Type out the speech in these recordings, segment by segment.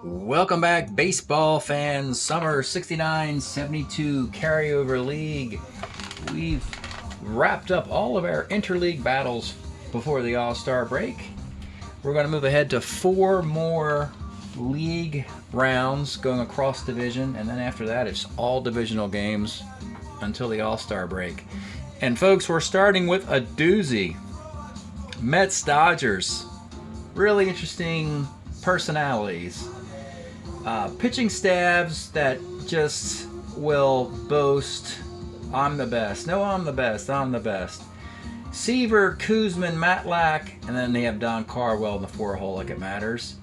Welcome back, baseball fans. Summer 69-72 carryover league. We've wrapped up all of our interleague battles before the All-Star break. We're going to move ahead to 4 more league rounds going across division, and then after that it's all divisional games until the All-Star break. And folks, we're starting with a doozy. Mets Dodgers. Really interesting personalities. Pitching staffs that just will boast, I'm the best. No, I'm the best. I'm the best. Seaver, Kuzman, Matlack, and then they have Don Carwell in the 4-hole like it matters.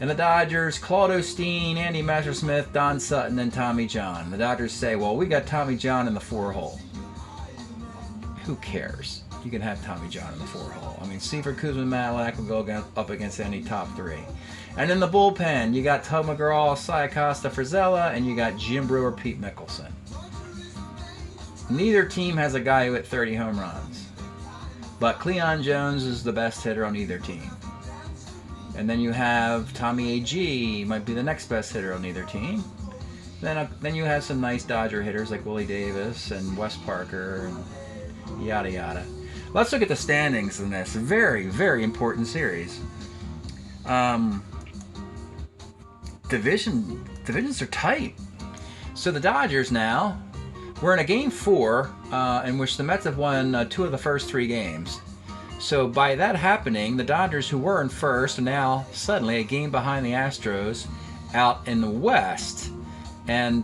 And the Dodgers, Claude Osteen, Andy Messersmith, Don Sutton, and Tommy John. The Dodgers say, well, we got Tommy John in the 4-hole. Who cares? You can have Tommy John in the 4-hole. I mean, Seaver, Kuzman, Matlack will go up against any top 3. And in the bullpen, you got Tug McGraw, Cy Acosta, Frizella, and you got Jim Brewer, Pete Mickelson. Neither team has a guy who hit 30 home runs. But Cleon Jones is the best hitter on either team. And then you have Tommy A.G., might be the next best hitter on either team. Then you have some nice Dodger hitters like Willie Davis and Wes Parker and yada yada. Let's look at the standings in this very, very important series. Divisions are tight. So the Dodgers now, we're in a game 4 in which the Mets have won 2 of the first 3 games. So by that happening, the Dodgers, who were in first, are now suddenly a game behind the Astros out in the West. And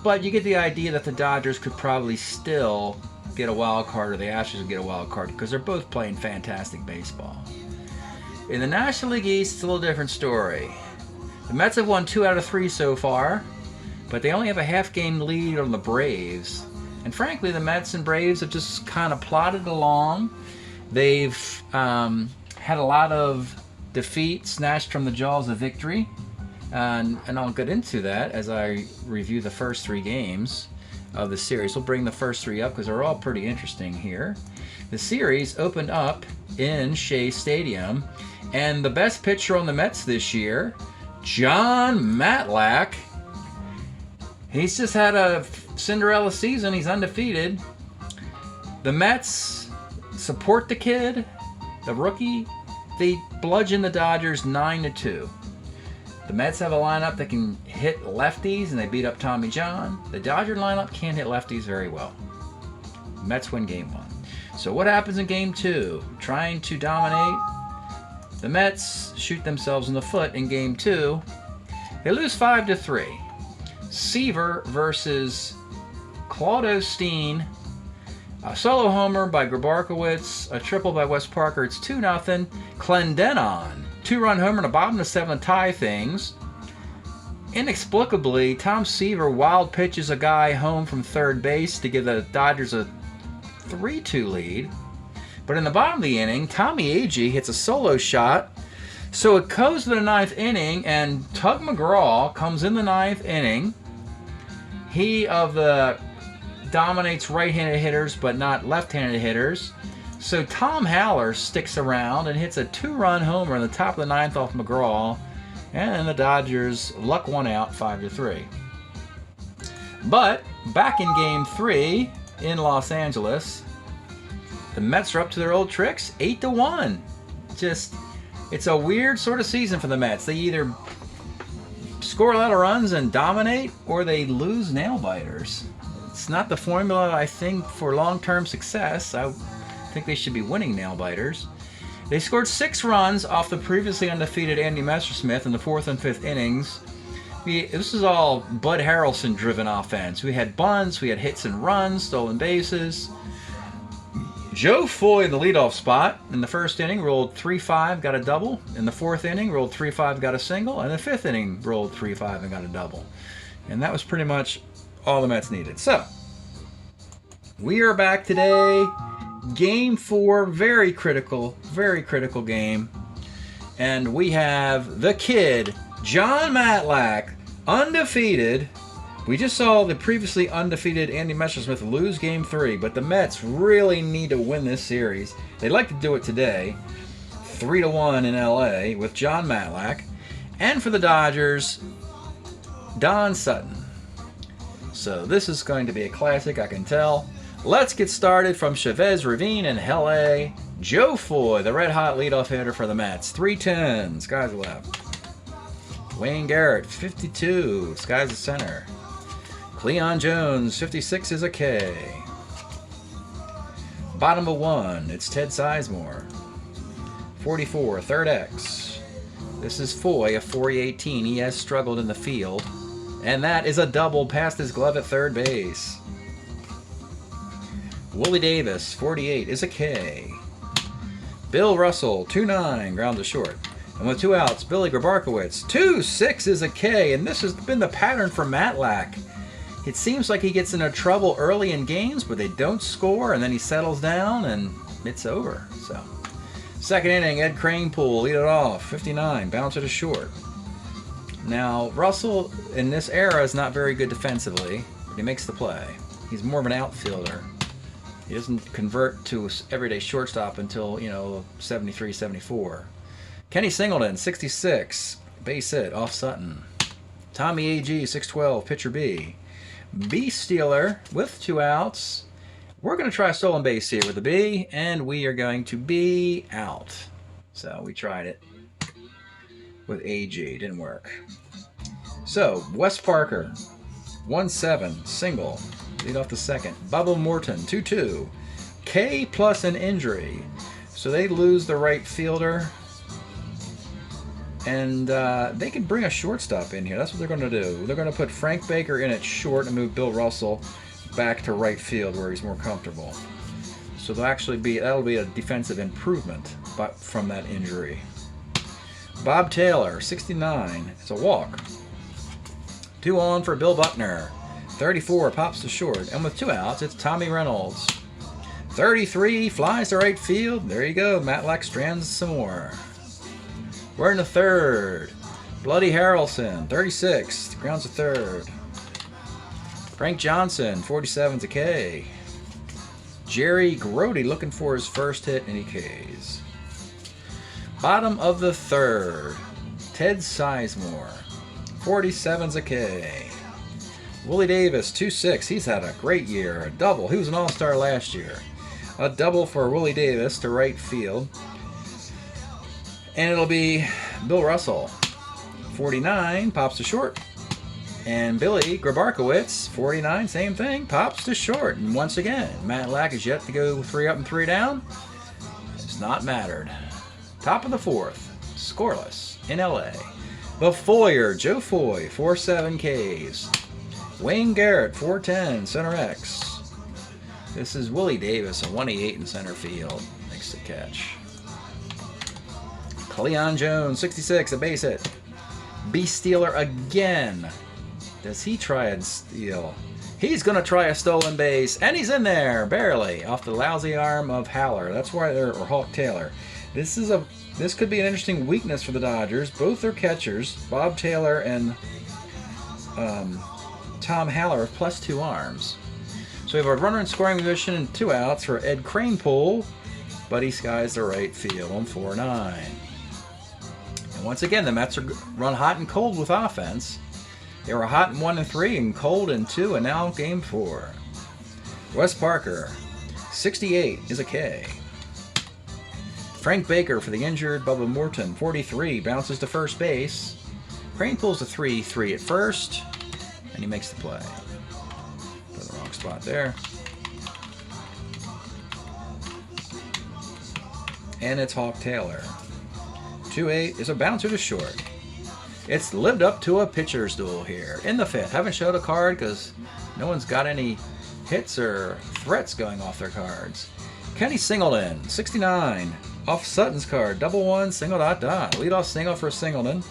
but you get the idea that the Dodgers could probably still get a wild card, or the Astros would get a wild card, because they're both playing fantastic baseball. In the National League East, it's a little different story. The Mets have won 2 out of 3 so far, but they only have a half-game lead on the Braves. And frankly, the Mets and Braves have just kind of plodded along. They've had a lot of defeat snatched from the jaws of victory, and I'll get into that as I review the first 3 games of the series. We'll bring the first 3 up because they're all pretty interesting here. The series opened up in Shea Stadium, and the best pitcher on the Mets this year, Jon Matlack, he's just had a Cinderella season. He's undefeated. The Mets support the kid, the rookie. They bludgeon the Dodgers 9-2. The Mets have a lineup that can hit lefties, and they beat up Tommy John. The Dodger lineup can't hit lefties very well. Mets win game 1. So what happens in game 2? Trying to dominate. The Mets shoot themselves in the foot in game 2. They lose 5-3. Seaver versus Claude Osteen. A solo homer by Grabarkowitz, a triple by Wes Parker. It's 2-0. Clendenon, 2-run homer in the bottom of the 7th to tie things. Inexplicably, Tom Seaver wild pitches a guy home from third base to give the Dodgers a 3-2 lead. But in the bottom of the inning, Tommy A.G. hits a solo shot. So it goes to the 9th inning, and Tug McGraw comes in the 9th inning. He dominates right-handed hitters, but not left-handed hitters. So Tom Haller sticks around and hits a 2-run homer in the top of the 9th off McGraw. And the Dodgers luck one out 5-3. But back in game 3 in Los Angeles, the Mets are up to their old tricks, 8-1. It's a weird sort of season for the Mets. They either score a lot of runs and dominate, or they lose nail-biters. It's not the formula, I think, for long-term success. I think they should be winning nail-biters. They scored 6 runs off the previously undefeated Andy Messersmith in the 4th and 5th innings. This is all Bud Harrelson-driven offense. We had bunts, we had hits and runs, stolen bases. Joe Foy in the leadoff spot in the 1st inning rolled 3-5, got a double. In the 4th inning, rolled 3-5, got a single. And the 5th inning, rolled 3-5 and got a double. And that was pretty much all the Mets needed. So, we are back today. Game 4, very critical game. And we have the kid, Jon Matlack, undefeated. We just saw the previously undefeated Andy Messersmith lose game 3, but the Mets really need to win this series. They'd like to do it today, 3-1 in LA with Jon Matlack. And for the Dodgers, Don Sutton. So this is going to be a classic, I can tell. Let's get started from Chavez Ravine in L.A. Joe Foy, the red-hot leadoff hitter for the Mets. 310, sky's the left. Wayne Garrett, 52, sky's the center. Cleon Jones, 56 is a K. Bottom of 1, it's Ted Sizemore. 44, third X. This is Foy, a 418. He has struggled in the field. And that is a double past his glove at third base. Willie Davis, 48, is a K. Bill Russell, 2-9, ground to short. And with 2 outs, Billy Grabarkowitz, 2-6 is a K. And this has been the pattern for Matlack. It seems like he gets into trouble early in games, but they don't score, and then he settles down, and it's over. So, second inning, Ed Kranepool lead it off, 59, bounce it to short. Now, Russell in this era is not very good defensively, but he makes the play. He's more of an outfielder. He doesn't convert to everyday shortstop until, 73, 74. Kenny Singleton, 66, base hit off Sutton. Tommy A.G., 612, pitcher B. B Stealer with 2 outs. We're going to try a stolen base here with a B, and we are going to be out. So we tried it with AG, didn't work. So Wes Parker, 1-7, single, lead off the second. Bubba Morton, 2-2, K plus an injury. So they lose the right fielder, and they can bring a shortstop in here. That's what they're going to do. They're going to put Frank Baker in at short and move Bill Russell back to right field where he's more comfortable. So that'll be a defensive improvement from that injury. Bob Taylor, 69. It's a walk. 2 on for Bill Buckner. 34 pops to short. And with 2 outs, it's Tommy Reynolds. 33 flies to right field. There you go. Matlack strands some more. We're in the third. Bloody Harrelson, 36. Grounds to third. Frank Johnson, 47 to K. Jerry Grody looking for his first hit, and he Ks. Bottom of the third. Ted Sizemore, 47's a K. Willie Davis, 2-6. He's had a great year. A double. He was an all-star last year. A double for Willie Davis to right field. And it'll be Bill Russell, 49, pops to short. And Billy Grabarkowitz, 49, same thing, pops to short. And once again, Matlack is yet to go 3 up and 3 down. It's not mattered. Top of the fourth, scoreless in LA. The Foyer, Joe Foy, 4-7 Ks. Wayne Garrett, 410, center X. This is Willie Davis, a 188 in center field. Makes the catch. Cleon Jones, 66, a base hit. B Stealer again. Does he try and steal? He's going to try a stolen base, and he's in there, barely, off the lousy arm of Haller. That's why or Hawk Taylor. This could be an interesting weakness for the Dodgers. Both their catchers, Bob Taylor and Tom Haller, have +2 arms. So we have a runner in scoring position and 2 outs for Ed Kranepool, but he skies the right field on 4-9. And once again, the Mets are run hot and cold with offense. They were hot in 1 and 3 and cold in 2, and now game 4. Wes Parker, 68 is a K. Frank Baker for the injured Bubba Morton, 43, bounces to first base. Crane pulls a 3-3 at first, and he makes the play. Put the wrong spot there. And it's Hawk Taylor. 2-8 is a bouncer to short. It's lived up to a pitcher's duel here in the 5th. Haven't showed a card because no one's got any hits or threats going off their cards. Kenny Singleton, 69, off Sutton's card, double one, single dot dot. Leadoff single for Singleton.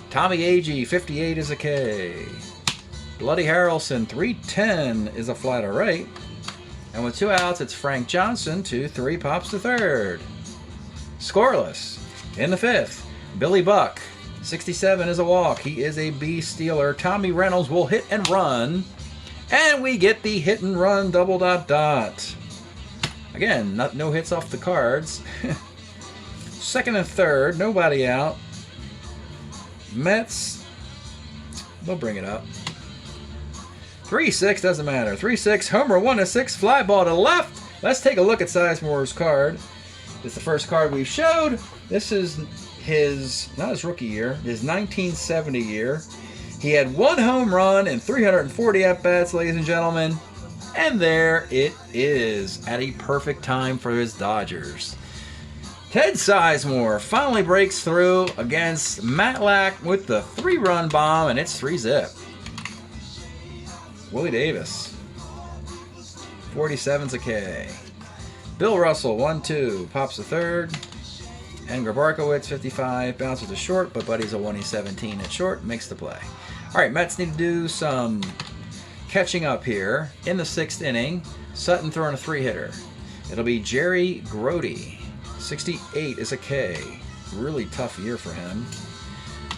Tommy Agee, 58 is a K. Bloody Harrelson, 310 is a fly to right. And with 2 outs, it's Frank Johnson, 2-3 pops to third. Scoreless in the 5th. Billy Buck, 67 is a walk. He is a B stealer. Tommy Reynolds will hit and run. And we get the hit and run double dot dot. Again, no hits off the cards. 2nd and 3rd, nobody out. Mets, we'll bring it up. 3-6, doesn't matter. 3-6, homer 1-6, fly ball to left. Let's take a look at Sizemore's card. It's the first card we've showed. This is his, not his rookie year, his 1970 year. He had 1 home run and 340 at-bats, ladies and gentlemen. And there it is, at a perfect time for his Dodgers. Ted Sizemore finally breaks through against Matlack with the 3-run bomb, and it's 3-zip. Willie Davis, 47's a K. Bill Russell, 1-2, pops the third. Edgar Barkowitz, 55, bounces to short, but Buddy's a 1-17 at short, makes the play. All right, Mets need to do some catching up here. In the 6th inning, Sutton throwing a 3-hitter. It'll be Jerry Grody, 68 is a K. Really tough year for him.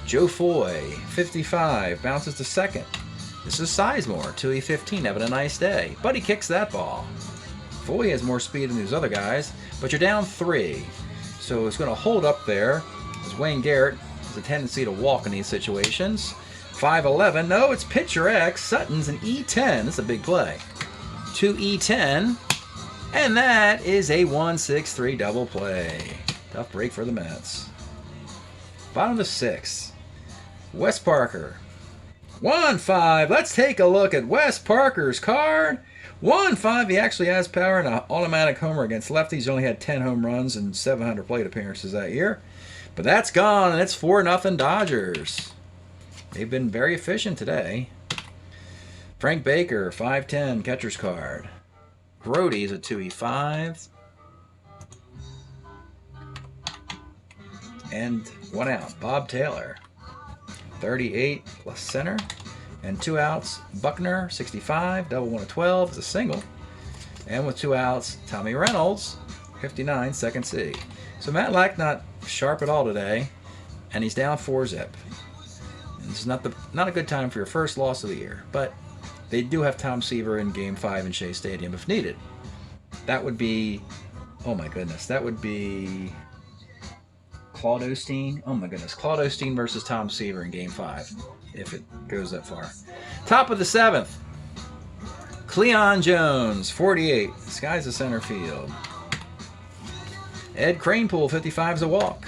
Joe Foy, 55, bounces to second. This is Sizemore, 2-15, having a nice day. Buddy kicks that ball. Foy has more speed than these other guys, but you're down 3. So it's going to hold up there, as Wayne Garrett has a tendency to walk in these situations. 5-11, no, it's pitcher X. Sutton's an E10. That's a big play. 2E10, and that is a 1-6-3 double play. Tough break for the Mets. Bottom of the 6th, Wes Parker. 1-5. Let's take a look at Wes Parker's card. 1-5. He actually has power and an automatic homer against lefties. He only had 10 home runs and 700 plate appearances that year. But that's gone, and it's 4-0 Dodgers. They've been very efficient today. Frank Baker, 5-10, catcher's card. Grody's a 2E5. And 1 out. Bob Taylor, 38 plus center. And 2 outs, Buckner, 65, double 1-12 is a single. And with 2 outs, Tommy Reynolds, 59, second C. So Matlack not sharp at all today, and he's down 4-zip. It's not a good time for your first loss of the year, but they do have Tom Seaver in Game 5 in Shea Stadium if needed. That would be, oh my goodness, that would be Claude Osteen. Oh my goodness, Claude Osteen versus Tom Seaver in Game 5, if it goes that far. Top of the 7th, Cleon Jones, 48. This guy's a center field. Ed Kranepool, 55 is a walk.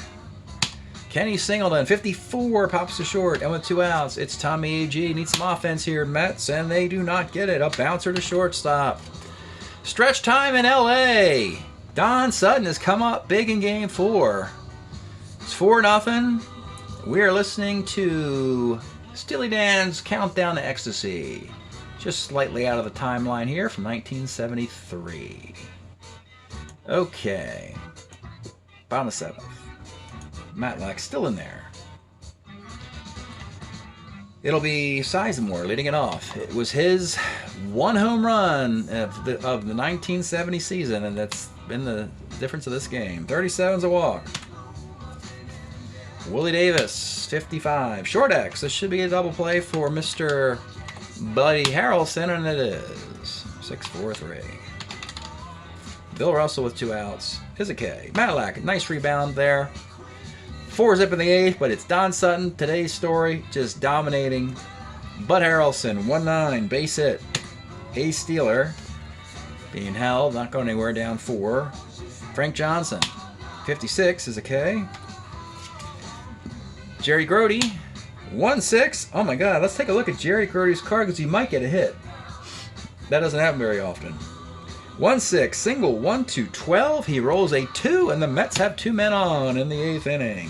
Kenny Singleton, 54, pops to short, and with 2 outs, it's Tommy A.G. Needs some offense here, Mets, and they do not get it. A bouncer to shortstop. Stretch time in L.A. Don Sutton has come up big in Game 4. It's 4-0. We are listening to Steely Dan's Countdown to Ecstasy. Just slightly out of the timeline here from 1973. Okay. Bottom of 7th. Matlack still in there. It'll be Sizemore leading it off. It was his 1 home run of the 1970 season, and that's been the difference of this game. 37's a walk. Willie Davis, 55. Short X. This should be a double play for Mr. Buddy Harrelson, and it is. 6-4-3. Bill Russell with 2 outs is a K. Matlack, nice rebound there. 4-zip in the 8th, but it's Don Sutton, today's story, just dominating. Bud Harrelson, 1-9, base hit. Ace Steeler being held, not going anywhere, down 4. Frank Johnson, 56 is a K. Jerry Grody, 1-6. Oh my God, let's take a look at Jerry Grody's card because he might get a hit. That doesn't happen very often. 1-6, single, 1-12. He rolls a 2, and the Mets have 2 men on in the 8th inning.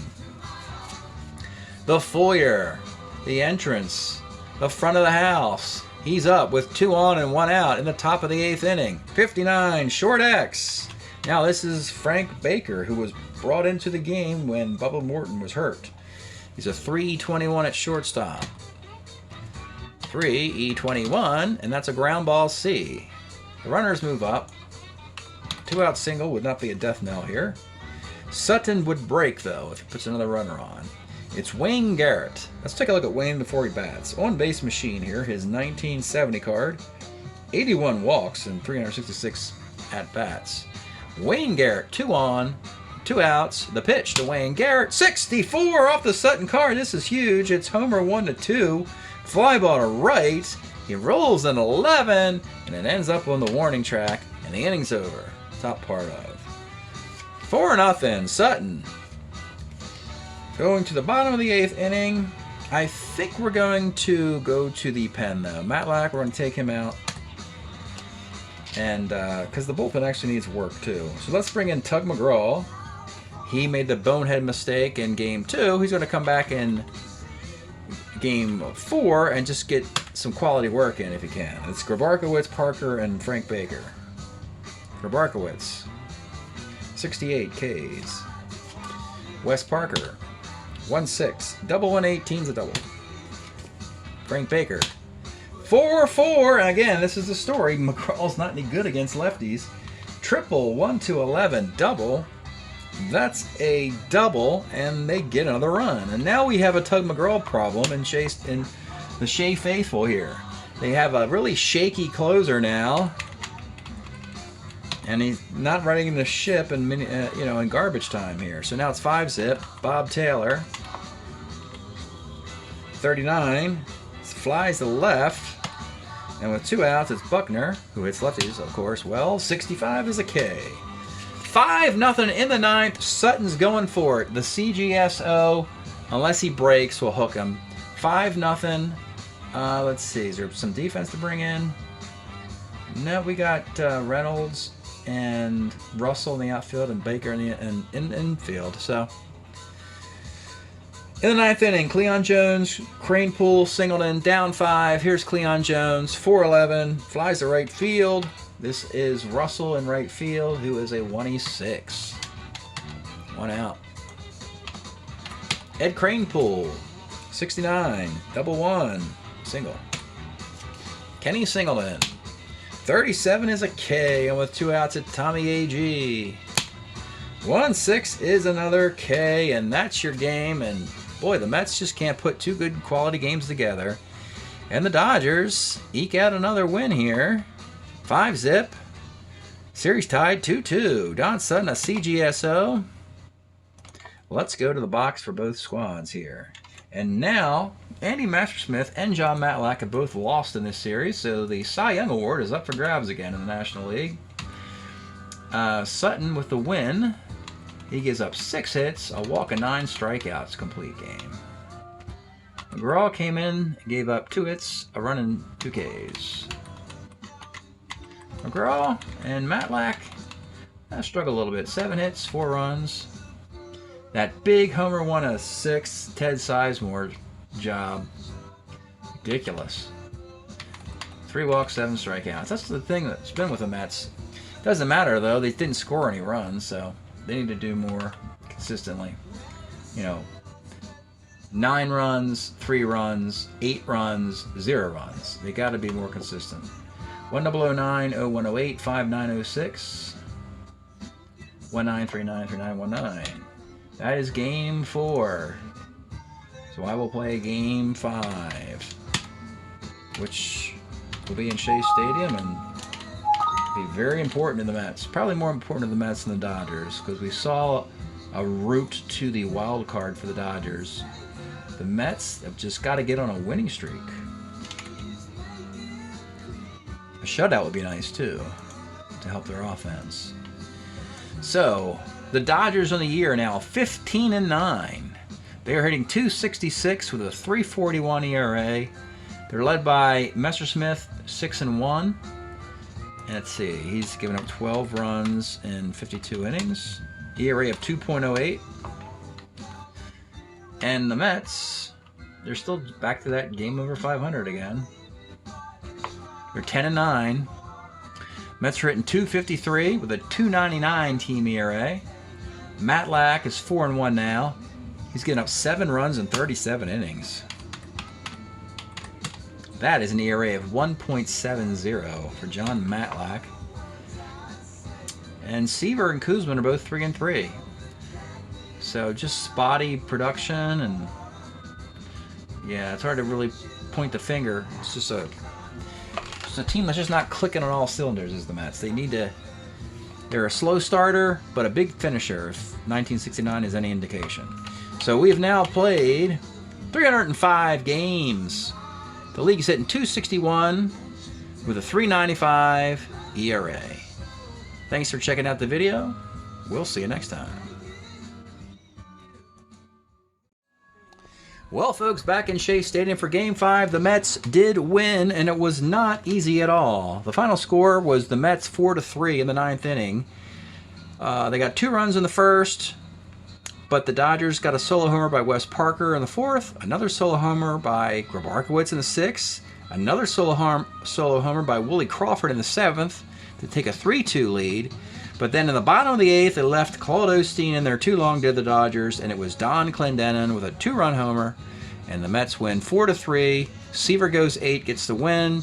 The foyer, the entrance, the front of the house. He's up with 2 on and 1 out in the top of the 8th inning. 59, short X. Now this is Frank Baker, who was brought into the game when Bubba Morton was hurt. He's a 3-21 at shortstop. 3-E-21, and that's a ground ball C. The runners move up. 2 out single would not be a death knell here. Sutton would break, though, if he puts another runner on. It's Wayne Garrett. Let's take a look at Wayne before he bats. On-base machine here, his 1970 card. 81 walks and 366 at-bats. Wayne Garrett, 2 on, 2 outs. The pitch to Wayne Garrett. 64 off the Sutton card. This is huge. It's homer 1-2. Fly ball to right. He rolls an 11, and it ends up on the warning track, and the inning's over. Top part of 4-0. Sutton. Going to the bottom of the 8th inning. I think we're going to go to the pen, though. Matlack, we're going to take him out. And because the bullpen actually needs work, too. So let's bring in Tug McGraw. He made the bonehead mistake in Game 2. He's going to come back in Game 4 and just get some quality work in if he can. It's Grabarkowitz, Parker, and Frank Baker. Grabarkowitz, 68 Ks. Wes Parker, 1-6. Double 118's a double. Frank Baker, 4-4. And again, this is the story. McGraw's not any good against lefties. Triple, 1-11. Double. That's a double, and they get another run. And now we have a Tug McGraw problem in the Shea faithful here. They have a really shaky closer now, and he's not running the ship in garbage time here. So now it's 5-zip. Bob Taylor, 39, flies to left, and with 2 outs, it's Buckner, who hits lefties, of course. Well, 65 is a K. 5-0 in the 9th. Sutton's going for it. The CGSO, unless he breaks, will hook him. 5-0. Let's see. Is there some defense to bring in? No, we got Reynolds and Russell in the outfield and Baker in the infield. So in the 9th inning, Cleon Jones, Cranepool, Singleton, down 5. Here's Cleon Jones, 4-11, flies to right field. This is Russell in right field, who is a 1-6. 1 out. Ed Cranepool, 69, double 1, single. Kenny Singleton, 37 is a K, and with 2 outs, it's Tommy A.G. 1-6 is another K, and that's your game. And boy, the Mets just can't put 2 good quality games together. And the Dodgers eke out another win here. 5-zip. Series tied 2-2. Don Sutton, a CGSO. Let's go to the box for both squads here. And now, Andy Messersmith and John Matlack have both lost in this series, so the Cy Young Award is up for grabs again in the National League. Sutton with the win. He gives up 6 hits, a walk, and 9 strikeouts. Complete game. McGraw came in and gave up 2 hits, a run, and 2 Ks. McGraw and Matlack struggle a little bit. 7 hits, 4 runs. That big homer 1-6 Ted Sizemore job. Ridiculous. 3 walks, 7 strikeouts. That's the thing that's been with the Mets. Doesn't matter, though. They didn't score any runs, so they need to do more consistently. 9 runs, 3 runs, 8 runs, 0 runs. They got to be more consistent. 1009, 0108, 5906, 1939, 3919. That is game 4. So I will play game 5, which will be in Shea Stadium and be very important to the Mets. Probably more important to the Mets than the Dodgers, because we saw a route to the wild card for the Dodgers. The Mets have just got to get on a winning streak. A shutout would be nice, too, to help their offense. So, the Dodgers on the year are now 15-9. They are hitting .266 with a 3.41 ERA. They're led by Messersmith, 6-1. And let's see, he's given up 12 runs in 52 innings. ERA of 2.08. And the Mets, they're still back to that game over 500 again. They're 10-9. Mets are hitting .253 with a 2.99 team ERA. Matlack is 4-1 now. He's getting up 7 runs in 37 innings. That is an ERA of 1.70 for John Matlack. And Seaver and Kuzman are both 3-3. So just spotty production, and yeah, it's hard to really point the finger. It's just a team that's just not clicking on all cylinders, is the Mets. They They're a slow starter, but a big finisher, if 1969 is any indication. So we've now played 305 games. The league's hitting .261 with a .395 ERA. Thanks for checking out the video. We'll see you next time. Well, folks, back in Shea Stadium for Game 5, the Mets did win, and it was not easy at all. The final score was the Mets 4-3 in the 9th inning. They got 2 runs in the first, but the Dodgers got a solo homer by Wes Parker in the 4th, another solo homer by Grabarkowitz in the 6th, another solo homer by Willie Crawford in the 7th to take a 3-2 lead. But then in the bottom of the 8th, they left Claude Osteen in there too long, did the Dodgers, and it was Don Clendenon with a 2-run homer, and the Mets win 4-3. Seaver goes 8, gets the win.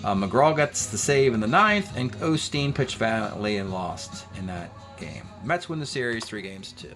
McGraw gets the save in the 9th, and Osteen pitched valiantly and lost in that game. Mets win the series 3-2.